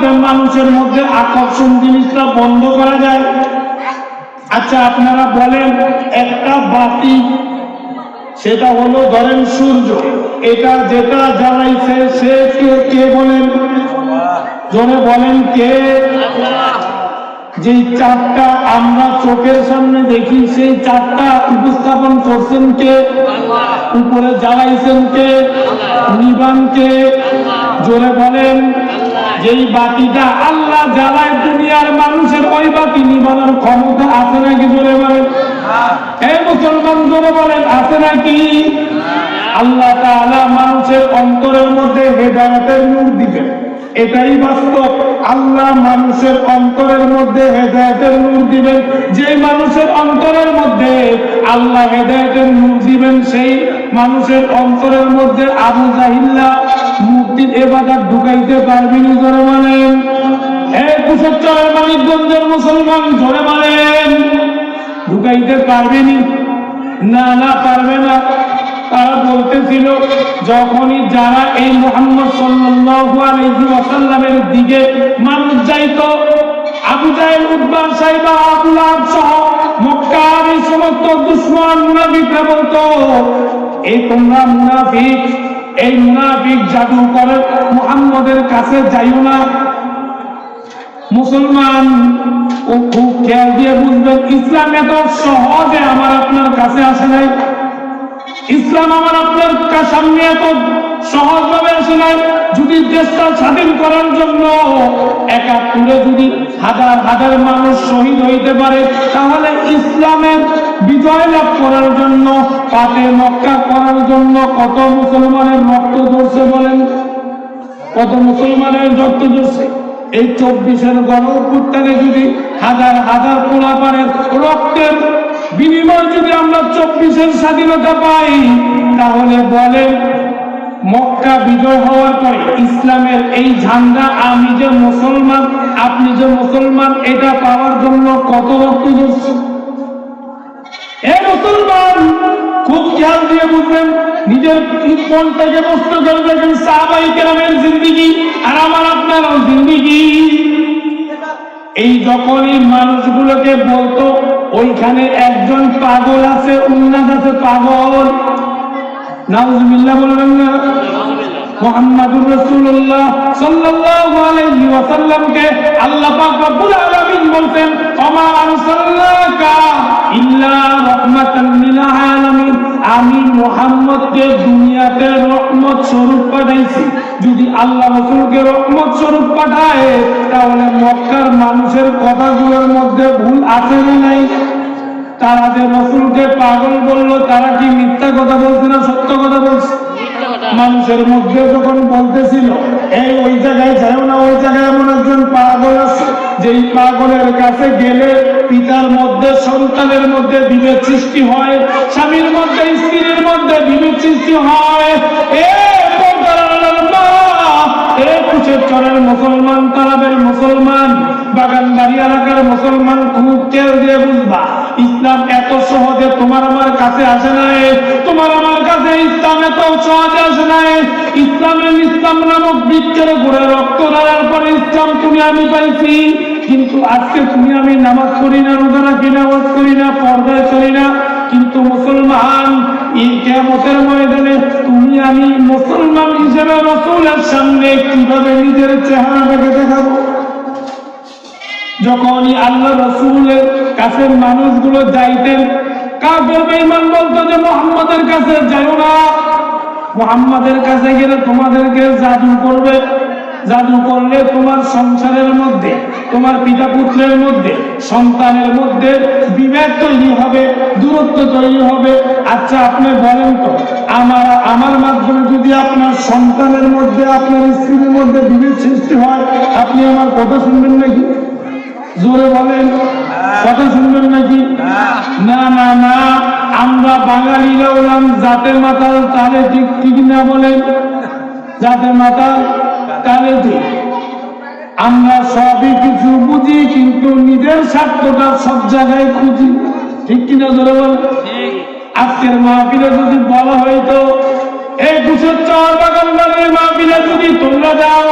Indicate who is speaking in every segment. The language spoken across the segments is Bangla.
Speaker 1: মধ্যে মানুষের মধ্যে আকর্ষণ জিনিসটা বন্ধ করা যায়? আচ্ছা আপনারা বলেন, একটা বাতি, সেটা হলো ধরেন সূর্য, এটা যেটা জ্বালাইছে সে কে বলেন? জোরে বলেন কে? যে চারটা আমরা চোখের সামনে দেখি, সেই চারটা উপস্থাপন করছেন কে? উপরে জ্বালাইছেন কে? নিবান কে? জোরে বলেন। যেই বাতিটা আল্লাহ জ্বালায় দুনিয়ার মানুষের, ওই বাতি নিবানোর ক্ষমতা আছে নাকি? জোরে বলেন। এই মুসলমান জোরে বলেন, আছে নাকি? আল্লাহ তাআলা মানুষের অন্তরের মধ্যে হেদায়েতের নূর দিবেন, এটাই বাস্তব। আল্লাহ মানুষের অন্তরের মধ্যে হেদায়েতের নূর দিবেন। যে মানুষের অন্তরের মধ্যে আল্লাহ হেদায়েতের নূর দিবেন, সেই মানুষের অন্তরের মধ্যে আবু জাহিল্লা মূর্তির ইবাদত ঢুকাইতে পারবেনি। জোরে বলেন। এই কুশোচ্চরের মানিকগঞ্জের মুসলমান জোরে বলেন, ঢুকাইতে পারবেনি? না না, পারবে না। তারা বলতেছিল, যখনই যারা এই মুহাম্মদ সাল্লাল্লাহু আলাইহি ওয়াসাল্লামের দিকে মানুষ যাইতো, আবু জাহেল, উতবা, সাইবা, আবু লাহাব সহ মক্কার এই সমস্ত দুশমন মুনাফিকরা বলতো, এই তোমরা মুনাফিক, এই মুনাফিক জাদুকর মুহাম্মদের কাছে যাইও না। মুসলমান ও খুব খেয়াল দিয়ে বুঝবেন, ইসলাম এত সহজে আমার আপনার কাছে আসে নাই। ইসলাম আমার আপনার সামনে এত সহজভাবে আসে নাই। যদি দেশটা স্বাধীন করার জন্য ৭১ যদি হাজার হাজার মানুষ শহীদ হইতে পারে, তাহলে ইসলামের বিজয় লাভ করার জন্য, পাতে মক্কা করার জন্য কত মুসলমানের রক্ত ঝরছে বলেন? কত মুসলমানের রক্ত ঝরছে? এই ২৪-এর গণঅভ্যুত্থানে যদি হাজার হাজার পোলাপানের রক্তের বিনিময় যদি আমরা ২৪-এর স্বাধীনতা পাই, তাহলে বলেন মক্কা বিজয় হওয়ার পরে ইসলামের এই ঝান্ডা, আমি যে মুসলমান, আপনি যে মুসলমান, এটা পাওয়ার জন্য কত রক্ত ঝরছে? এ মুসলমান, খুব খেয়াল দিয়ে বুঝবেন, নিজের মনটাকে প্রশ্ন করে দেখেন, সাহাবায়ে কেরামের জিন্দেগি আর আমার আপনার জিন্দেগি। এই যখনই মানুষগুলোকে বলতো ওইখানে একজন পাগল আছে, উন্নাদ আছে, পাগল, নাউজুবিল্লাহ বলবেন না? মুহাম্মাদুর রাসূলুল্লাহ সাল্লাল্লাহু আলাইহি ওয়াসাল্লামকে আল্লাহ পাক রব্বুল আলামিন বলতেন, ওমা আরসালনাকা ইল্লা রাহমাতাল লিল আলামিন, আমি মুহাম্মদকে দুনিয়াতে রহমত স্বরূপ পাঠাইছি। যদি আল্লাহ রাসূলকে রহমত স্বরূপ পাঠায়, তাহলে মক্কার মানুষের কথাগুলোর মধ্যে ভুল আছে না নাই? তারা যে রাসূলকে পাগল বললো, তারা কি মিথ্যা কথা বলছে না সত্য কথা বলছে? মানুষের মধ্যে যখন বলতেছিল, এই ওই জায়গায় যাও না, ওই জায়গায় এমন একজন পাগল আছে, যেই পাগলের কাছে গেলে পিতার মধ্যে সন্তানের মধ্যে বিভেদ সৃষ্টি হয়, স্বামীর মধ্যে স্ত্রীর মধ্যে বিভেদ সৃষ্টি হয়। কুশোচ্চরের মুসলমান, তারাবের মুসলমান, বাগানবাড়ি এলাকার মুসলমান, খুব খেয়াল দিয়ে বুঝবা, ইসলাম এত সহজে তোমার আমার কাছে আসে নাই। তোমার আমার কাছে ইসলাম এত সহজে আসে নাই। ইসলাম নামক বৃক্ষের ঘুরে রক্ত ঢালার পরে ইসলাম তুমি আমি পাইছি। কিন্তু আজকে তুমি আমি নামাজ পড়ি না, রোজা রাখি না, ওয়াজ করি না, পর্দায় চলি না, কিন্তু মুসলমান, এই কিয়ামতের ময়দানে তুমি আমি মুসলমান হিসেবে রাসূলের সামনে কিভাবে নিজের চেহারাটাকে দেখাবো? যখনই আল্লাহ রাসূলের কাছে মানুষগুলো যাইতেন, কাফের বেঈমান বলতো যে মুহাম্মাদের কাছে যাও না, মুহাম্মাদের কাছে গেলে তোমাদেরকে জাদু করবে, জাদু করলে তোমার সংসারের মধ্যে, তোমার পিতা পুত্রের মধ্যে, সন্তানের মধ্যে বিভেদ তৈরি হবে, দূরত্ব তৈরি হবে। আচ্ছা আপনি বলেন তো, আমার মাধ্যমে যদি আপনার সন্তানের মধ্যে, আপনার স্ত্রীর মধ্যে বিভেদ সৃষ্টি হয়, আপনি আমার কথা শুনবেন নাকি? জোরে বলেন, কথা শুনবেন নাকি? না না না, আমরা বাঙালিরা হলাম জাতের মাতাল, তাহলে ঠিক ঠিক না বলেন? জাতের মাতাল তাহলে ঠিক। আমরা সবই কিছু বুঝি, কিন্তু নিজের স্বার্থটা সব জায়গায় খুঁজি, ঠিক কিনা? জোরে বলেন। আজকের মাহফিলে যদি বলা হয়তো এই কুশোচ্চর বাগানবাড়ির মাহফিলে যদি তোমরা যাও,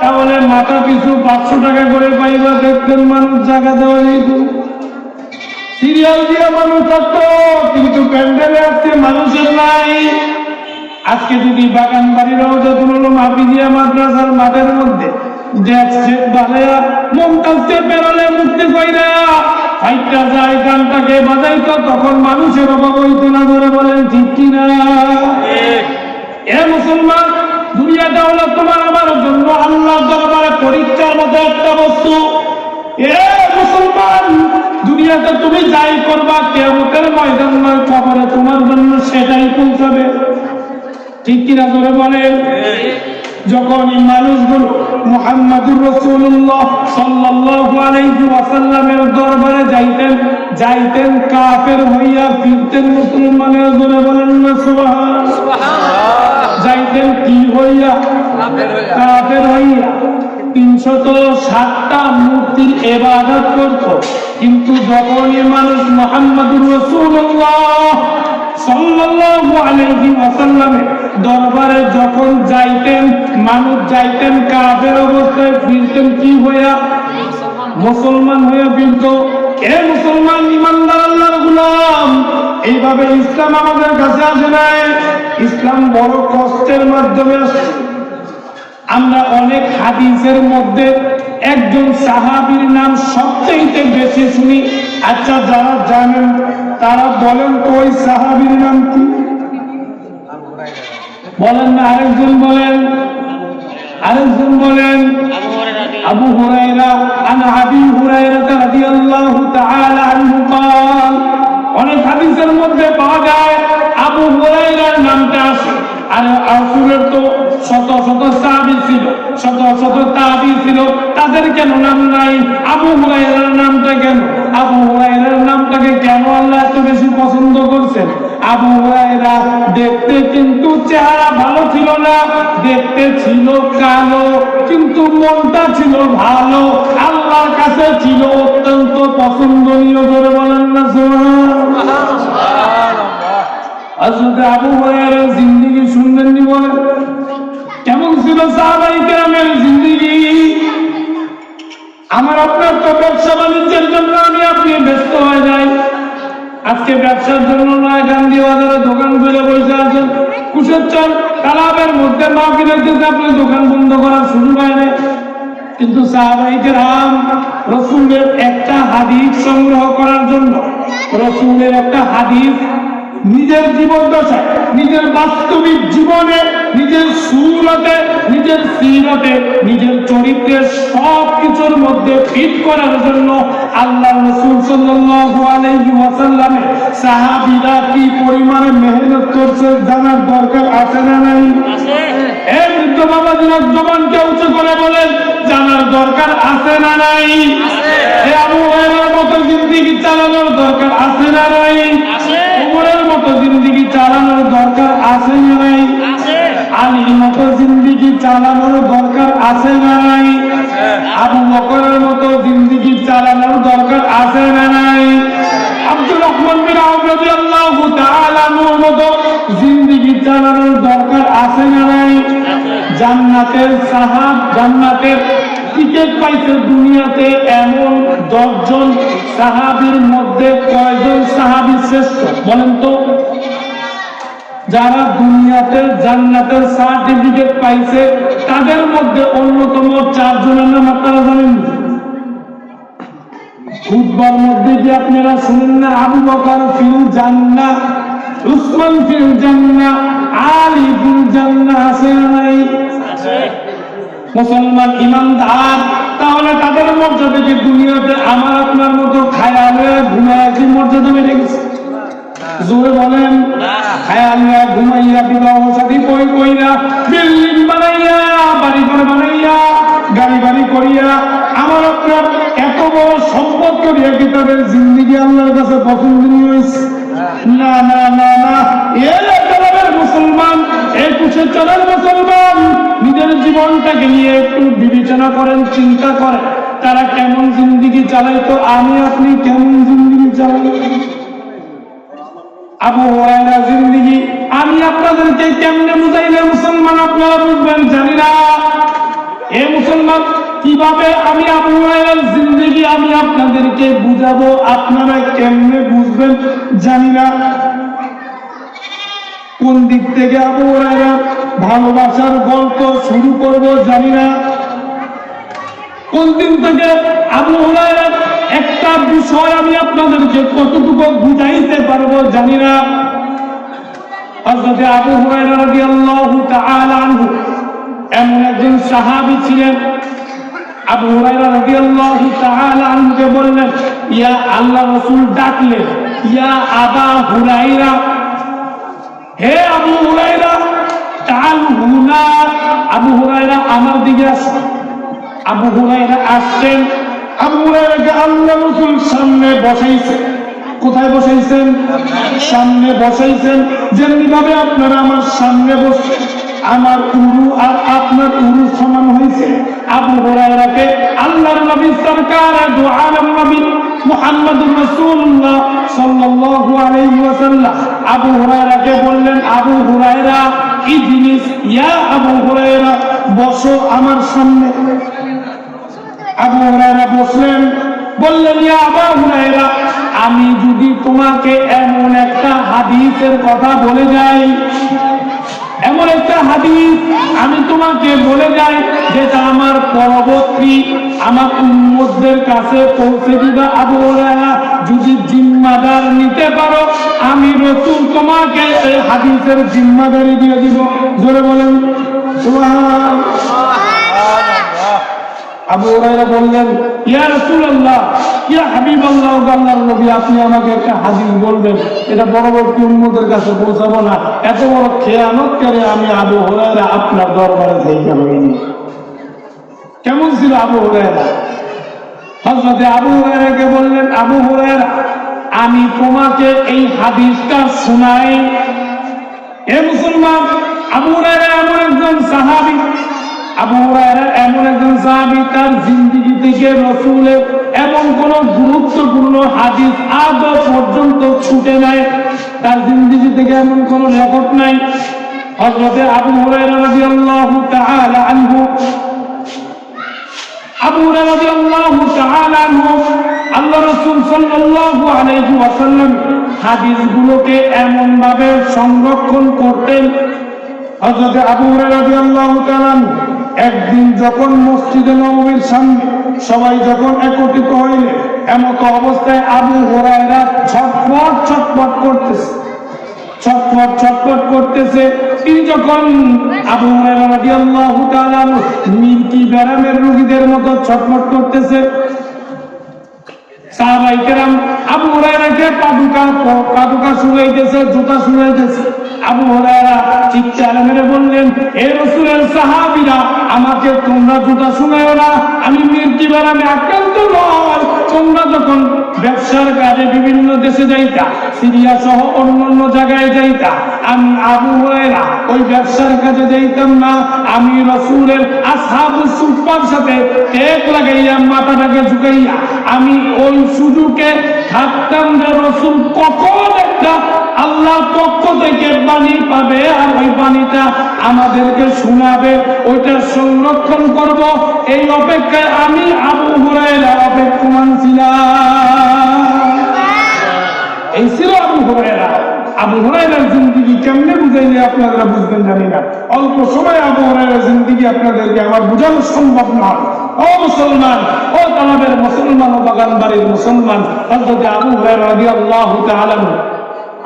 Speaker 1: তাহলে মাথা পিছু 500 টাকা করে পাইবা, দেখতেন মানুষ জায়গা দেওয়া যেত, সিরিয়াল দিয়ে মানুষ থাকতো, কিন্তু প্যান্ডেলে আজকে মানুষের নাই। আজকে যদি বাগান বাড়ির রওজাতুল মাহফিজিয়া মাদ্রাসার মাঠের মধ্যে দেখছে বানায়া মমতাজকে বেরোলে মুক্তি কইরা ফাইটটা যায় গানটাকে বাজাইতো, তখন মানুষের অভাব হইতো না। ধরে বলেন ঠিক কিনা? এ মুসলমান, দুনিয়াটা হলো তোমার আমার জন্য আল্লাহর দরবারে পরীক্ষার মতো একটা বস্তু। এ মুসলমান, দুনিয়াতে তুমি যাই করবা কিয়ামতের ময়দান নয় কবরে তোমার জন্য সেটাই পৌঁছাবে। ঠিক কিনা ধরে বলেন? যখন এই মানুষগুলো মুহাম্মাদুর রাসূলুল্লাহ সাল্লাল্লাহু আলাইহি ওয়াসাল্লামের দরবারে যাইতেন কাফের হইয়া ফিরতেন মুসলমানের। ধরে বলেন না সুবহানাল্লাহ। যাইতেন কি হইয়া? কাফের হইয়া। 307টা মূর্তির ইবাদত করত। কিন্তু যখন এই মানুষ মুহাম্মাদুর রাসূলুল্লাহ সাল্লাল্লাহু আলাইহি ওয়াসাল্লামের দরবারে যখন যাইতেন, মানুষ যাইতেন কাফের অবস্থায়, ফিরতেন কি হইয়া? মুসলমান হয়ে ফিরত। এ মুসলমান, ইমানদার আল্লাহর গোলাম, এইভাবে ইসলাম আমাদের কাছে আসে নাই। ইসলাম বড় কষ্টের মাধ্যমে আসে। আমরা অনেক হাদিসের মধ্যে একজন সাহাবীর নাম সবচেয়ে বেশি শুনি। আচ্ছা, যারা জানেন তারা বলেন তো ওই সাহাবীর নাম কি? বলেন না, আরেকজন বলেন, আরেকজন বলেন। আবু হুরায়রা। আন আবি হুরায়রা রাদিয়াল্লাহু তাআলা আনহু قال। অনেক হাদিসের মধ্যে পাওয়া যায় আবু হুরায়রার নামটা আসে। আর রাসূলের তো শত শত সাহাবী ছিল, শত শত তাবী ছিল, তাদের কেন নাম নাই? আবু হুরায়রার নামটা কেন? আবু হুরায়রার নামটাকে কেন আল্লাহ এত বেশি পছন্দ করছেন? আবু হুরায়রা দেখতে কিন্তু চেহারা ভালো ছিল না, দেখতে ছিল কালো, কিন্তু মনটা ছিল ভালো, আল্লাহর কাছে ছিল অত্যন্ত পছন্দনীয়। করে বলেন না সুবহানাল্লাহ। হযরত আবু হুরায়রার জিন্দেগি শুনলেননি? বলেন কেমন ছিল সাহাবায়ে কেরামের জিন্দেগি। আমার আপনার তো ব্যবসা বাণিজ্যের জন্য আমি আপনি ব্যস্ত হয়ে যাই। আজকে ব্যবসার জন্য নয়, গান্ধী বাজারে দোকান খুলে বসে আছেন, কুশের তালাবের মধ্যে মাহফিলের জন্য আপনি দোকান বন্ধ করার সুযোগ হয় না। কিন্তু সাহাবায়ে কেরাম রাসূলের একটা হাদিস সংগ্রহ করার জন্য, রাসূলের একটা হাদিস নিজের জীবন দশায়, নিজের বাস্তবিক জীবনে, নিজের সুরতে, নিজের সিরতে, নিজের চরিত্রের সব কিছুর মধ্যে ফিট করার জন্য আল্লাহর রাসূল সাল্লাল্লাহু আলাইহি ওয়াসাল্লামের সাহাবীরা কি পরিমাণে মেহনত করছে জানার দরকার আছে না নাই? আছে। এই বৃদ্ধ বাবাজিরা জবানকে উঁচু করে বলেন, জানার দরকার আছে না নাই? আছে। এই আবু হুরায়রার মতো জিন্দেগি চালানোর দরকার আছে না নাই? আছে। ওমরের মতো জিন্দেগি চালানোর দরকার আছে না নাই? আছে। আলীর মতো জিন্দেগি চালানোর দরকার আছে না নাই? আছে। আবু বকরের মতো জিন্দেগি চালানোর দরকার আছে না নাই? আব্দুর রহমান বিন আওফ রাদিয়াল্লাহু তাআলা আনহুর মতো জিন্দেগি চালানোর দরকার আছে না নাই? জান্নাতের জান্নাতের টিকেট পাইছে দুনিয়াতে এমন 10 জন সাহাবীর মধ্যে কয়জন সাহাবী শ্রেষ্ঠ বলেন তো? যারা দুনিয়াতে জান্নাতের সার্টিফিকেট পাইছে তাদের মধ্যে অন্যতম 4 জনের নাম আপনারা জানেন? খুতবার মধ্যে কি আপনারা শুনেন না? আবু বকর ফিল জান্নাহ, উসমান ফিল জান্নাহ, আলী ফিল জান্নাহ, আছে না নাই? আছে। মুসলমান ইমানদার, তাহলে তাদের মর্যাদা কি দুনিয়াতে আমার আপনার মতো খায়ালে ঘুমায় কি মর্যাদা বেড়ে গেছে? জোরে বলেন। খায়ালে ঘুমাইয়া বিবাহ শাদী কইরা বিল্ডিং বানাইয়া বাড়ি ঘর বানাইয়া গাড়ি বাড়ি করিয়া আমার আপনার এত বড় সম্পদ করিয়া কি তাদের জিন্দেগি আল্লাহর কাছে পছন্দনীয় হয়েছে? না না না না। মুসলমান, 21 চলার মুসলমান নিজের জীবনটাকে নিয়ে একটু বিবেচনা করেন, চিন্তা করেন, তারা কেমন জিন্দেগি চালাইতো, আমি আপনি কেমন জিন্দেগি চালাই। আবু হুরায়রা জিন্দেগি আমি আপনাদেরকে কেমনে বুঝাইলে মুসলমান আপনারা বুঝবেন জানি না। এ মুসলমান, কিভাবে আমি আবু হুরায়রার জিন্দেগি আমি আপনাদেরকে বুঝাবো, আপনারা কেমনে বুঝবেন জানি না। কোন দিক থেকে আবু হুরায়রা ভালোবাসার গল্প শুরু করব জানি না। কোন দিন থেকে আবু হুরায়রার একটা বিষয় আমি আপনাদেরকে কতটুকু বুঝাইতে পারবো জানি না। হযরত আবু হুরায়রা রাদিয়াল্লাহু তাআলা আনহু এমন একজন সাহাবী ছিলেন। আবু হুরায়রা রাদিয়াল্লাহু তাআলা আনহুকে বললেন, ইয়া আল্লাহ রাসূল ডাকলেন, ইয়া আবা হুরায়রা, হে আবু হুরায়রা, তাআল হুনা, আবু হুরায়রা আমার দিকে আসুন। আবু হুরায়রা আসছেন। আবু হুরায়রাকে আল্লাহ রাসূল সামনে বসাইছেন। কোথায় বসাইছেন? সামনে বসাইছেন। যেমনি ভাবে আপনারা আমার সামনে বসছেন, আমার উরু আর আপনার উরু সমান হয়েছে। আবু হুরায়রাকে আল্লাহর নবী সরকার দু আলম নবী মুহাম্মদুর রাসূলুল্লাহ সাল্লাল্লাহু আলাইহি ওয়াসাল্লাম আবু হুরায়রাকে বললেন, আবু হুরায়রা ইজলিস, ইয়া আবু হুরায়রা বসো আমার সামনে। আবু হুরায়রা বসলেন। বললেন, ইয়া আবু হুরায়রা, আমি যদি তোমাকে এমন একটা হাদিসের কথা বলে যাই, এমন একটা হাদিস আমি তোমাকে বলে যাই যেটা আমার পরবর্তী আমার উম্মতদের কাছে পৌঁছে দিবা, আবু হুরায়রা যদি জিম্মাদার নিতে পারো, আমি রাসূল তোমাকে এই হাদিসের জিম্মাদারি দিয়ে দিব। জোরে বলেন সুবহানাল্লাহ। আবু হুরায়রা বললেন, ইয়া রাসূলুল্লাহ, ইয়া হাবিবাল্লাহ, আল্লাহর নবী, আপনি আমাকে একটা হাদিস বলবেন, এটা পরবর্তী উম্মতের কাছে পৌঁছাবো না। এত বড় খেয়ানতকারী আমি আবু হুরায়রা আপনার দরবারে থেকে হইনি। কেমন ছিল আবু হুরায়রা? হযরত আবু হুরায়রাকে বললেন, আবু হুরায়রা, আমি তোমাকে এই হাদিসটা শোনাই। হে মুসলমান, আবু হুরায়রা এমন একজন সাহাবী, আবু হুরায়রা এমন একজন সাহাবী, তার জিন্দেগি থেকে রাসূলের এমন কোন গুরুত্বপূর্ণ হাদিস আজ পর্যন্ত ছুটে নাই। তার জিন্দেগি থেকে এমন কোন রেকর্ড নাই। হযরত আবু হুরায়রা রাদিয়াল্লাহু তাআলা আনহু, আবু হুরায়রা রাদিয়াল্লাহু তাআলা আনহু আল্লাহ রাসূল সাল্লাল্লাহু আলাইহি ওয়াসাল্লাম হাদিসগুলোকে এমন ভাবে সংরক্ষণ করতেন। হযরত আবু হুরায়রা রাদিয়াল্লাহু তাআলা একদিন যখন মসজিদে নববীর সামনে সবাই যখন একত্রিত হইলেন, এমত অবস্থায় আবু হুরায়রা ছটফট ছটফট করতেছে, ছটফট ছটফট করতেছে। তিনি যখন আবু হুরায়রা রাদিয়াল্লাহু তাআলা মিল্কি ব্যারামের রোগীদের মতো ছটফট করতেছে, সাহাবায়ে কেরাম আবু হুরায়রাকে পাদুকা শুনাইতেছে, জুতা শুনাইতেছে। আবু হুরায়রা চিৎকার মেরে বললেন, হে রাসূলের সাহাবীরা, আমাকে তোমরা জুতা শুনাইও না, আমি মির্কি ব্যারামে আক্রান্ত নয়। তোমরা যখন ব্যবসার কাজে বিভিন্ন দেশে যাইতা, সিরিয়া সহ অন্যান্য জায়গায় যাইতা, আমি আবু হুরায়রা ওই ব্যবসার কাজে যাইতাম না। আমি রাসূলের আসহাবুস সুফফার সাথে এক লাগাইয়া মাথাটাকে ঝুঁকাইয়া আমি ওই সুযোগে থাকতাম যে রাসূল কখন একটা আল্লাহর পক্ষ থেকে বাণী পাবে আর ওই বাণীটা আমাদেরকে শোনাবে, ওইটা সংরক্ষণ করব, এই অপেক্ষায় আমি আবু হুরায়রা অপেক্ষমান ছিলাম। এই ছিল আবু হুরায়রা। আবু হুরায়রার জিন্দেগি কেমনে বুঝাইলে আপনারা বুঝবেন জানি না। অল্প সময় আবু হুরায়রার জিন্দেগি আপনাদেরকে আমার বোঝানো সম্ভব নয়। ও মুসলমান, ও তালাবের মুসলমান, ও বাগান বাড়ির মুসলমান, হযরত আবু হুরায়রা রাদিয়াল্লাহু তাআলা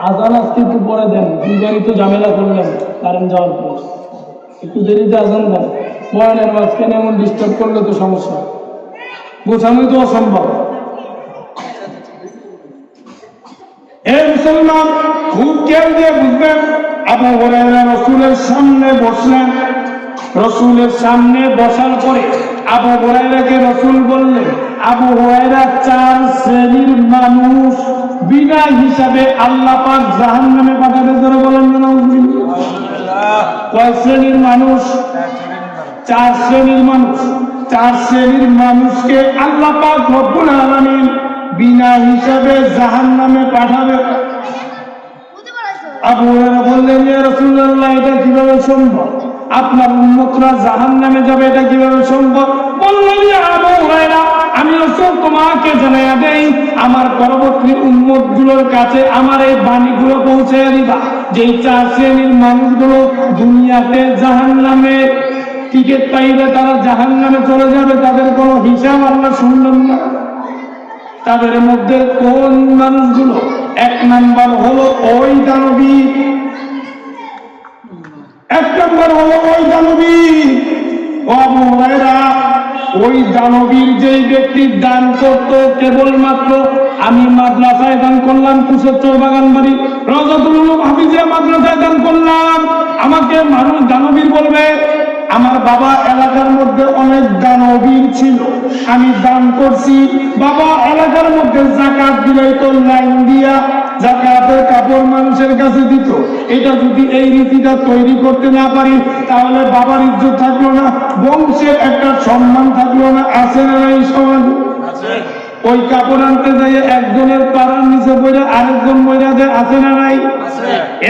Speaker 1: আযান আজকে একটু পরে দেন, দুইবারই তো ঝামেলা করলেন কারেন্ট যাওয়ার পর, একটু দেরিতে আযান দেন। বয়ানের মাঝখানে এমন ডিস্টার্ব করলে তো সমস্যা, গোছানোই তো অসম্ভব। হে মুসলমান, খুব খেয়াল দিয়ে বুঝবেন, আবু হুরায়রা রাসূলের সামনে বসলেন। রাসূলের সামনে বসার পরে আবু হুরায়রাকে রাসূল বললেন, আবু হুরায়রা, চার শ্রেণীর মানুষ বিনা হিসাবে আল্লাহ পাক জাহান্নামে পাঠাবে। ধরে বলেন না আলহামদুলিল্লাহ। কয় শ্রেণীর মানুষ? চার শ্রেণীর মানুষ। চার শ্রেণীর মানুষকে আল্লাহ পাক রব্বুল আলামিন বিনা হিসাবে জাহান্নামে পাঠাবে। আবু হুরায়রা বললেন, ইয়া রাসূলুল্লাহ, এটা কিভাবে সম্ভব? আপনার উম্মতরা জাহান্নামে যাবে, এটা কিভাবে সম্ভব? বললেন, তোমাকে জানাইয়া দেই, আমার পরবর্তী উম্মতগুলোর কাছে আমার এই বাণীগুলো পৌঁছে দিবা। যেই 4 শ্রেণীর মানুষগুলো দুনিয়াতে জাহান্নামে টিকিট পাইবে, তারা জাহান্নামে চলে যাবে, তাদের কোনো হিসাব আল্লাহ শুনলেন না। তাদের মধ্যে কোন মানুষগুলো? 1 নাম্বার হলো ওই দানবী, 1 নাম্বার হলো ওই দানবী। ও আবু হুরায়রা, ওই দানবীর যেই ব্যক্তি দান করত, কেবলমাত্র আমি মাদ্রাসায় দান করলাম, কুশের বাগান বাড়ি রওজাতুল উলুম হাফিজিয়া মাদ্রাসায় দান করলাম, আমাকে মানুষ দানবীর বলবে। আমার বাবা এলাকার মধ্যে অনেক দানবীর ছিল, আমি দান করছি। বাবা এলাকার মধ্যে যাকাত দিলেই তো লাইন দিয়া যাকাতের কাপড় মানুষের কাছে দিত। এটা যদি এই রীতিটা তৈরি করতে না পারি, তাহলে বাবার ইজ্জত থাকলো না, বংশের একটা সম্মান থাকলো না। আছে না এই সমাজ? ওই কাপড় আনতে যাই একজনের পাড়ার নিচে বইরা আরেকজন বইরা দেয়, আছে না নাই?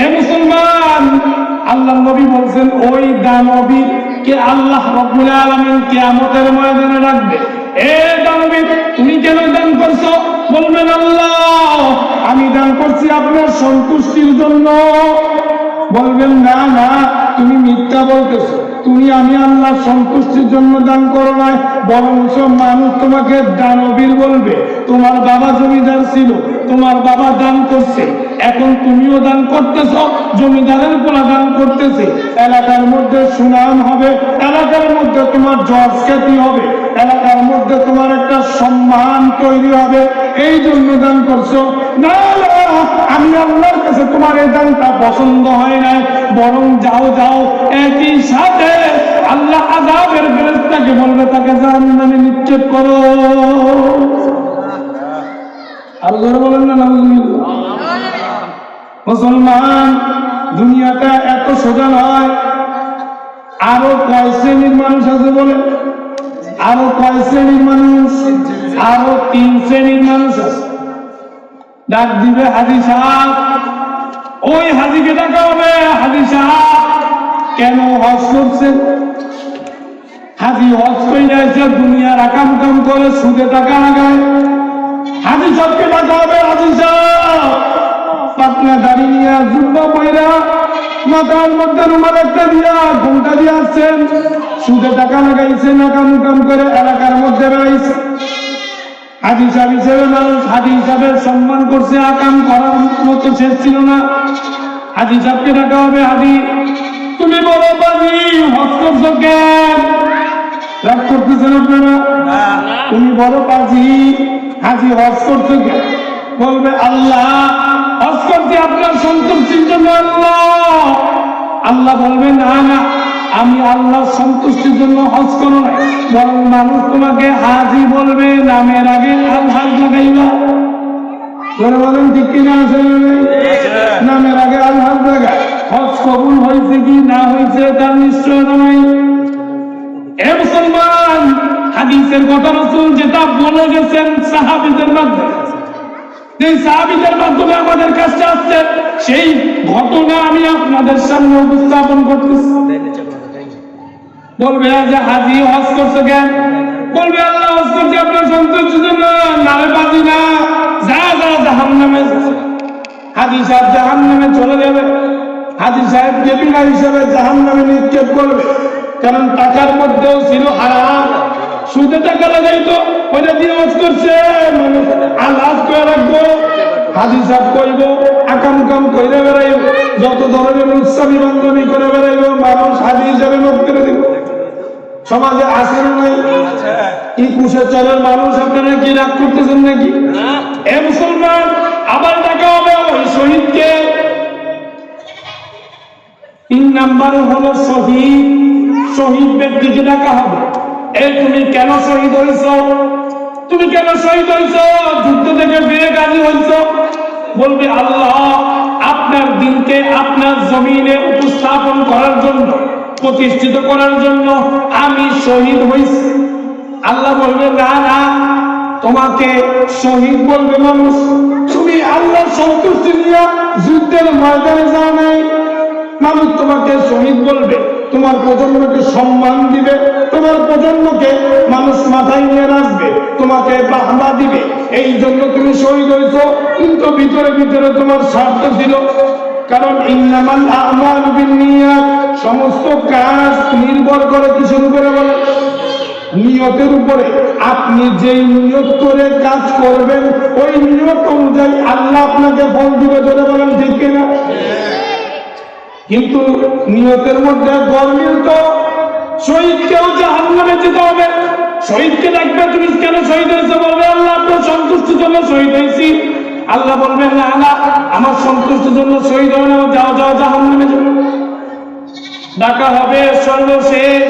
Speaker 1: এ মুসলমান, আল্লাহ নবী বলছেন ওই দানবী কে আল্লাহ রাব্বুল আলামিন কিয়ামতের ময়দানে রাখবে। এ দানবী, তুমি কেন দান করছো? বলবেন আল্লাহ, আমি দান করছি আপনার সন্তুষ্টির জন্য। বলবেন না না, তুমি মিথ্যা বলতেছো, তুমি আমি আল্লাহর সন্তুষ্টির জন্য দান করো নাই, বরঞ্চ মানুষ তোমাকে দানবীর বলবে। তোমার বাবা জমিদার ছিল, তোমার বাবা দান করছে, এখন তুমিও দান করতেছ, জমিদারের পোলা দান করতেছে, এলাকার মধ্যে সুনাম হবে, এলাকার মধ্যে তোমার যশ খ্যাতি হবে, এলাকার মধ্যে তোমার একটা সম্মান তৈরি হবে, এই জন্য দান করছো। না না, আমি আল্লাহর কাছে তোমার এই দানটা পছন্দ হয় নাই, বরং যাও যাও, একই সাথে আল্লাহ আযাবের ফেরেশতাকে বলবে তাকে জাহান্নামে নিক্ষেপ করো। আর জোরে বলেন না নাউযুবিল্লাহ। মুসলমান, দুনিয়াটা এত সোজা নয়। আরো কয় শ্রেণীর মানুষ আছে বলে? আরো কয় শ্রেণীর মানুষ? আরো 3 শ্রেণীর মানুষ আছে। ডাক দিবে হাজী সাহেব, ওই হাজীকে ডাকা হবে, হাজী সাহেব কেন হজ করছেন? হাজী হজ করে যাইছে, দুনিয়ার আকাম কাম করে সুদে টাকা লাগায়। হাজী সাহেবকে ডাকা হবে, হাজী সাহেব পাতলা দাড়ি নিয়ে জুব্বা পয়রা মাথার মধ্যে রুমাল একটা দিয়া ঘুমটা দিয়ে আসছেন, সুদে টাকা লাগাইছেন, আকাম কাম করে এলাকার মধ্যে বেড়াইছে। হাজী সাহেব হিসেবে মানুষ হাজী সাহেবের সম্মান করছে, আকাম করার মতো শেষ ছিল না। হাজী সাহেবকে ডাকা হবে, হাজী তুমি বলো বাজি হজ করছো কেন? রাগ করতেছেন আপনারা? তুমি বলো বাজি হাজী হজ করছো কেন? বলবে আল্লাহ হজ করছি আপনার সন্তুষ্টির জন্য। আল্লাহ আল্লাহ বলবে না না, আমি আল্লাহর সন্তুষ্টির জন্য হজ করো না, বরং মানুষ তোমাকে হাজী বলবে, নামের আগে আল হাজ লাগাইবা। ধরে বলেন ঠিক কিনা? আছে নামের আগে আল হাজ লাগায়। হজ কবুল হয়েছে কি না হয়েছে তার নিশ্চয়তা নাই। এ মুসলমান, হাদিসের কথা রাসূল যেটা বলে গেছেন সাহাবীদের মাধ্যমে, যে সাহাবীদের মাধ্যমে আমাদের কাছে আসছে, সেই ঘটনা আমি আপনাদের সামনে উপস্থাপন করতেছি। বলবে যে হাজী হজ করছে কেন? বলবে আল্লাহ হজ করছে আপনার সন্তুষ্টির জন্য। নামে বাজি না, যা যা জাহান্নামে। হাজী সাহেব জাহান্নামে চলে যাবে। হাজী সাহেব বেবিনা হিসেবে জাহান্নামে নিক্ষেপ করবে, কারণ টাকার মধ্যেও ছিল হারাম, সুদে টাকা লাগাইতো, ওইটা দিয়ে হজ করছে, মানুষ আল্লাহ করে রাখবো। হাজী সাহেব কইব আকাম কাম কইরে বেড়াইব, যত ধরনের উৎসবী বান্ধবী করে বেড়াইব, মানুষ হাজী হিসাবে নোট করে দিব। সমাজে আসে না নাই? কি কুশের চরের মানুষ, আপনারা কি রাগ করতেছেন নাকি? এ মুসলমান, আবার ডাকা হবে ওই শহীদকে। 3 নাম্বার হলো শহীদ। শহীদ ব্যক্তিকে ডাকা হবে, এই তুমি কেন শহীদ হইছ? তুমি কেন শহীদ হইছ? যুদ্ধ থেকে ফিরে গাজী হইছ? বলবে আল্লাহ আপনার দিনকে আপনার জমিনে উপস্থাপন করার জন্য, প্রতিষ্ঠিত করার জন্য আমি শহীদ হইছি। আল্লাহ বলবে না না, তোমাকে শহীদ বলবে মানুষ, তুমি আল্লাহর সন্তুষ্টি নিয়ে যুদ্ধের ময়দানে যাও নাই, মানুষ তোমাকে শহীদ বলবে, তোমার প্রজন্মকে সম্মান দিবে, তোমার প্রজন্মকে মানুষ মাথায় নিয়ে রাখবে।
Speaker 2: তোমাকে বাহবা দিবে, এই জন্য তুমি শহীদ হয়েছো। কিন্তু ভিতরে ভিতরে তোমার স্বার্থ ছিল। কারণ ইন্নামাল আমালু বিন্নিয়াত, সমস্ত কাজ নির্ভর করে কিসের উপরে বলে? নিয়তের উপরে। আপনি যেই নিয়ত করে কাজ করবেন ওই নিয়ত অনুযায়ী আল্লাহ আপনাকে ফল দিবে, ধরে বলেন ঠিক কিনা? কিন্তু নিয়তের মধ্যে গরমিল তো শহীদকেও জাহান্নামে যেতে হবে। শহীদকে ডাকবে, তুমি কেন শহীদ হয়েছে? বলবে আল্লাহ আপনার সন্তুষ্টির জন্য শহীদ হয়েছি। আল্লাহ বলবেন না না, আমার সন্তুষ্টির জন্য শহীদ হবে না, যাও যাও জাহান্নামে যাও। ডাকা হবে সর্বশেষ,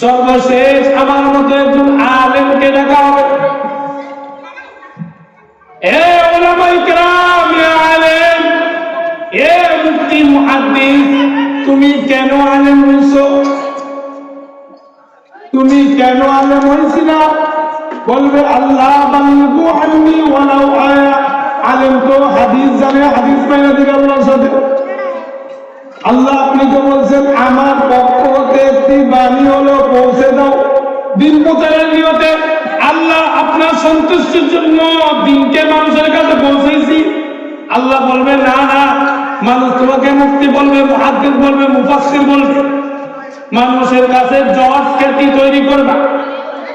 Speaker 2: সর্বশেষ আমার মতো একজন আলেমকে ডাকা হবে। এ উলামায়ে কেরাম, এ আলেম, এ মুফতি মুহাদ্দিস, তুমি কেন আলেম হইছো? তুমি কেন আলেম হইছিলা? বলবে আল্লাহ বাল্লিগু আন্নি ওয়ালাউ আয়া। আলেম তো হাদিস জানে, হাদিস পাইনা দিবে আল্লাহর সাথে। আল্লাহ আপনি তো বলছেন আমার পক্ষ হতে একটি বাণী হলো পৌঁছে দাও। দিন প্রচারের নিয়তে আল্লাহ আপনার সন্তুষ্টির জন্য দিনকে মানুষের কাছে পৌঁছেছি। আল্লাহ বলবে না না, মানুষ তোমাকে মুফতি বলবে, মুহাদ্দিস বলবে, মুফাসসির বলবে। মানুষের কাছে জজ খ্যাতি তৈরি করবা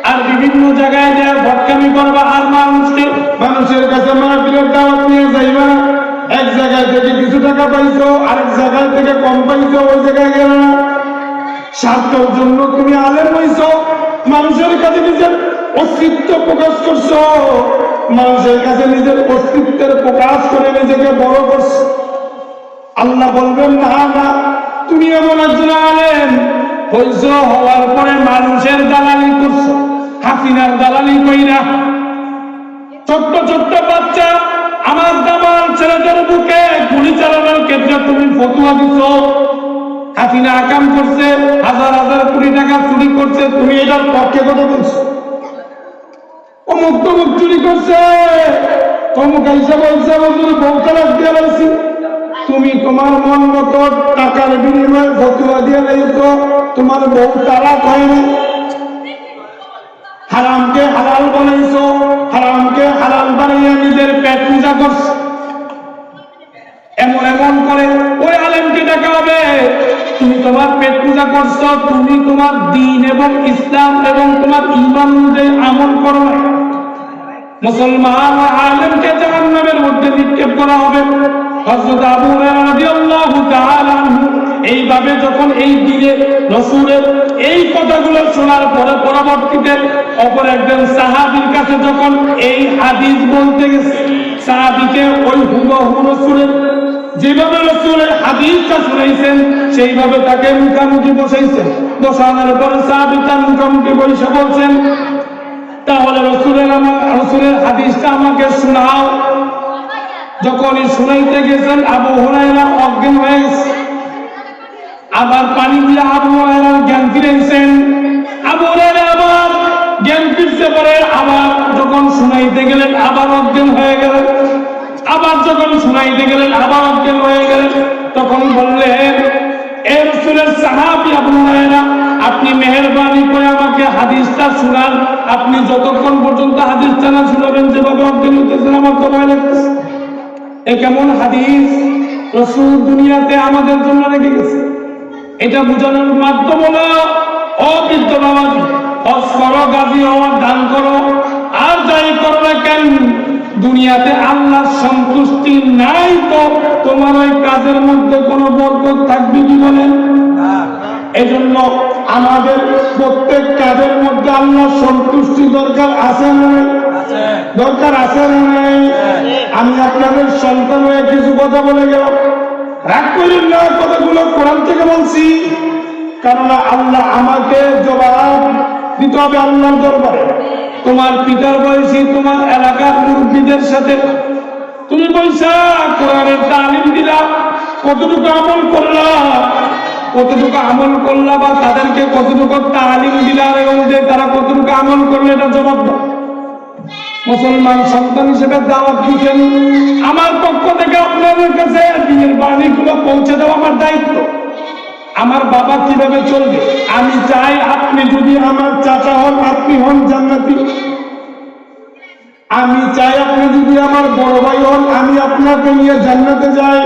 Speaker 2: আর বিভিন্ন জায়গায় যা ভটকামি করবা, আর মানুষের কাছে মাহফিলের দাওয়াত নিয়ে যাইবা না। এক জায়গায় থেকে কিছু টাকা পাইছো, আরেক জায়গায় থেকে কম পাইছো, ওই জায়গায় গেল না। স্বার্থের জন্য তুমি আলেম হইছো, মানুষের কাছে নিজের অস্তিত্ব প্রকাশ করছো, মানুষের কাছে নিজের অস্তিত্বের প্রকাশ করে নিজেকে বড় করছো। আল্লাহ বলবেন না না, তুমি এমন একজন আলেম হইছো, হওয়ার পরে মানুষের দালালি করছো। হাসিনার দালালি কইরা ছোট্ট ছোট্ট বাচ্চা আমার দামাল ছেলেদের বুকে গুলি চালানোর ক্ষেত্রে তুমি ফতোয়া দিচ্ছ। হাসিনা আকাম করছে, হাজার হাজার কোটি টাকা চুরি করছে, তুমি এটার পক্ষে কথা বলছো। অমুক তমুক চুরি করছে, তমুক হিসাব বউ তালাক দিয়ে লাইছি। তুমি তোমার মন মতো টাকার বিনিময়ে ফতোয়া দিয়ে লাইছো, তোমার বউ তালাক হয়নি। হারামকে হালাল বানাইছো, হারামকে হালাল বানাইয়া নিজের পেট পূজা করছো। এমন এমন করে ওই আলেমকে ডাকা হবে, তুমি তোমার পেট পূজা করছো, তুমি তোমার দ্বীন এবং ইসলাম এবং তোমার ঈমান অনুযায়ী আমল করো না। মুসলমান আলেমকে জাহান্নামের মধ্যে নিক্ষেপ করা হবে। হযরত আবু হুরায়রা রাদিয়াল্লাহু তাআলা আনহু এইভাবে যখন এই দিনে রাসূলের এই কথাগুলো শোনার পরে পরবর্তীতে অপর একজন সাহাবীর কাছে যখন এই হাদিস বলতে গেছে, সাহাবীকে ওই হুবহু রাসূলের যেভাবে রাসূলের হাদিসটা শুনাইছেন সেইভাবে তাকে মুখামুখি বসাইছেন। বসানোর পরে সাহাবী তার মুখামুখি বসে বলছেন, তাহলে রাসূলের হাদিসটা আমাকে শোনাও। যখনই শুনাইতে গেছেন আবু হুরায়রা অজ্ঞান হয়ে গেছে। আবার পানি দিয়ে আবু হুরায়রার জ্ঞান ফিরেছেন। আবু হুরায়রা আবার জ্ঞান ফিরতে পারে, আবার যখন শুনাইতে গেলেন আবার অজ্ঞান হয়ে গেলেন। আবার যখন শুনাইতে গেলেন আবার অজ্ঞান হয়ে গেলেন। তখন বললেন, এ রাসূলের সাহাবী আবু হুরায়রা, আপনি মেহেরবানি করে আমাকে হাদিসটা শোনান। আপনি যতক্ষণ পর্যন্ত হাদিসটা না শোনাবেন, যেভাবে অজ্ঞান হইতেছেন আমার তো ভয় লাগতেছে। এ কেমন হাদিস রাসূল দুনিয়াতে আমাদের জন্য রেখে গেছে? এটা বোঝানোর মাধ্যম হলো, ও বৃদ্ধ বাবাজি, হজ করো, গাজী হওয়ার দান করো, আর যাই করো না কেন, দুনিয়াতে আল্লাহর সন্তুষ্টি নাই তো তোমার ওই কাজের মধ্যে কোনো বরকত থাকবে কি বলেন? এজন্য আমাদের প্রত্যেক কাজের মধ্যে আল্লাহর সন্তুষ্টি দরকার আছে না? দরকার আছে না? আমি আপনাদের সন্তান হয়ে কিছু কথা বলে গেলাম, রাগ করেন না, কথাগুলো কোরআন থেকে বলছি। কারণ আল্লাহ আমাকে জবাব দিতে হবে আল্লাহর দরবারে। তোমার পিতার বয়সী তোমার এলাকার মুরব্বীদের সাথে তুমি পয়সা কোরআনের তালিম দিলা, কতটুকু আমল করলা, কতটুকু আমল করলা, বা তাদেরকে কতটুকু তালিম দিলা এবং যে তারা কতটুকু আমল করলে এটা জবাব দাও। মুসলমান সন্তান হিসেবে দাওয়াত দিচ্ছেন, আমার পক্ষ থেকে আপনাদের কাছে দিনের বাণীগুলো পৌঁছে দেওয়া আমার দায়িত্ব। আমার বাবা কিভাবে চলবে। আমি চাই আপনি যদি আমার চাচা হন, আপনি হন জান্নাতি। আমি চাই আপনি যদি আমার বড় ভাই হন, আমি আপনাকে নিয়ে জান্নাতে যাই।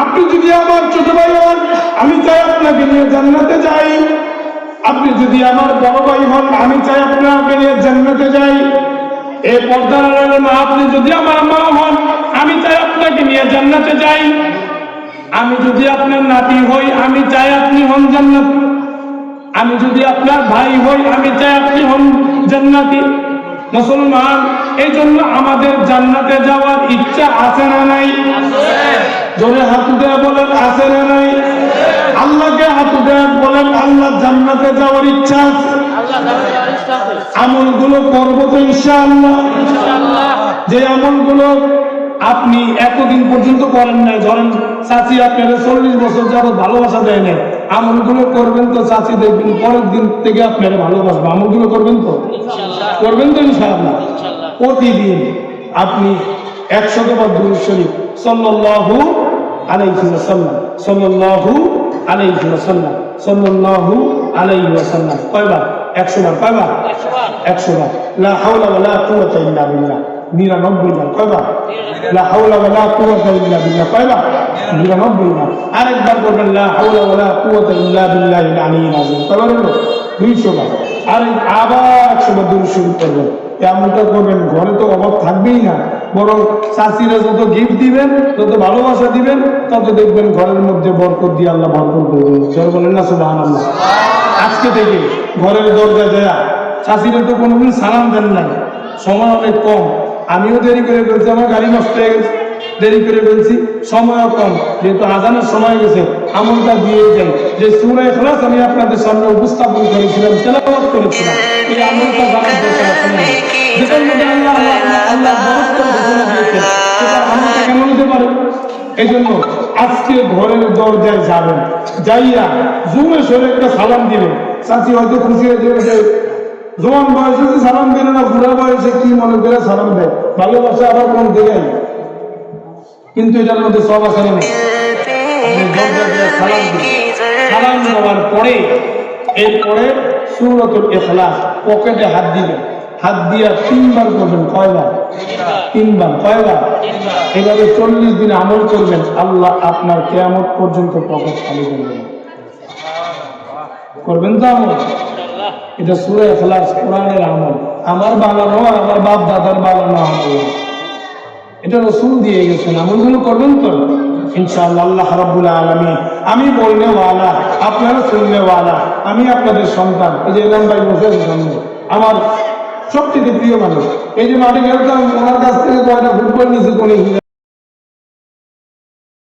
Speaker 2: আপনি যদি আমার ছোট ভাই হন, আমি চাই আপনাকে নিয়ে জান্নাতে যাই। আপনি যদি আমার বড় ভাই হন, আমি চাই আপনাকে নিয়ে জান্নাতে যাই। এই পর্দার আড়ালে মা, আপনি যদি আমার মা হন, আমি চাই আপনাকে নিয়ে জান্নাতে যাই। আমি যদি আপনার নাতি হই, আমি চাই আপনি হন জান্নাতি। আমি যদি আপনার ভাই হই, আমি চাই আপনি হন জান্নাতি। মুসলমান, এই জন্য আমাদের জান্নাতে যাওয়ার ইচ্ছা আছে না নাই? জোরে হাত উঠে বলেন আছে না নাই? আল্লাহকে হাত উঠে বলেন আল্লাহ জান্নাতে যাওয়ার ইচ্ছা আছে। আমলগুলো করবো তো ইনশাআল্লাহ। যে আমলগুলো আপনি এতদিন পর্যন্ত করেন নাই, ধরেন চাচি আপনারা 40 বছর যাবত ভালোবাসা দেয় নাই, আমলগুলো করবেন তো চাচি দেখবেন পরের দিন থেকে আপনারা ভালোবাসবে। আমলগুলো করবেন তো ইনশাআল্লাহ। প্রতিদিন আপনি 100 বার দুরূদ শরীফ সাল্লাল্লাহু আলাইহি ওয়াসাল্লাম, সাল্লাল্লাহু আলাইহি ওয়াসাল্লাম, সাল্লাল্লাহু আলাইহি ওয়াসাল্লাম কয়বার? 100 বার। কয়বার? 100 বার। লা হাওলা ওয়ালা কুওয়াতা ইল্লা বিল্লাহ 99 বার। কয়বার? লা হাওলা ওয়ালা কুওয়াতা ইল্লা বিল্লাহ কয়বার? 99 বার। আরেকবার বলবেন লা হাওলা ওয়ালা কুওয়াতা ইল্লা বিল্লাহিল আলিয়্যিল আযীম কয়বার হলো? 200 বার। আর আবার 100 বার দুরূদ শরীফ করবেন। এমনটা করবেন, ঘরে তো অভাব থাকবেই না, বরং চাষিরা যত গিফট দিবেন, যত ভালোবাসা দিবেন, তত দেখবেন ঘরের মধ্যে বরকত দিয়ে আল্লাহ ভরপুর করে দেবেন। সবাই বলেন না সুবহানাল্লাহ। আজকে থেকে ঘরের দরজা দেয়া চাষিরা তো কোনোদিন সালাম দেন নাই, সময় অনেক কম। আমিও দেরি করে ফেলছি, আমার গাড়ি নষ্ট হয়ে গেছে, দেরি করে ফেলছি, সময়ও কম, যেহেতু আজানের সময় গেছে আমলটা দিয়ে যাই। যে সূরা ইখলাস আমি আপনাদের সামনে উপস্থাপন করেছিলাম, তেলাওয়াত করেছিলাম, এই আমলটা জানার দরকার আছে না? যেটার মধ্যে আল্লাহ বরকত ঘোষণা দিয়েছেন, সেটা আমলটা কেমন হতে পারে? এই জন্য আজকে ঘরের দরজায় যাবেন, যাইয়া জুমে সরে একটা সালাম দিবেন। চাচি হয়তো খুশি হয়ে যাবে, জোয়ান বয়সে সালাম দিলে না, বুড়া বয়সে কি মনে করে সালাম দেয়, ভালোবাসা আবার কোন দিকে। কিন্তু এটার মধ্যে সব আছে না? সালাম দেওয়ার পরে এরপরে সূরাতুল ইখলাস পকেটে হাত দিবেন, হাত দিয়া 3 বার করবেন। কয়বার? 3 বার। কয়বার? এভাবে 40 দিন আমল করবেন, আল্লাহ আপনার কিয়ামত পর্যন্ত পকেট খালি করবেন। করবেন তো আমল? এটা সূরা ইখলাস, কোরআনের আমল, আমার বানানো, আমার বাপ দাদার বানানো আমল। এটা রাসূল দিয়ে গেছেন, আমলগুলো করবেন তো ইনশাআল্লাহ। আল্লাহ রাব্বুল আলামিন, আমি বলনে ওয়ালা, আপনারা শুননে ওয়ালা, আমি আপনাদের সন্তান। এই যে ইমাম ভাই বসে আছে সামনে, আমার সবচেয়ে প্রিয় মানুষ। এই যে মাঠে গেলাম, ওনার কাছ থেকে কয়টা ফুটবল নিয়েছি কোন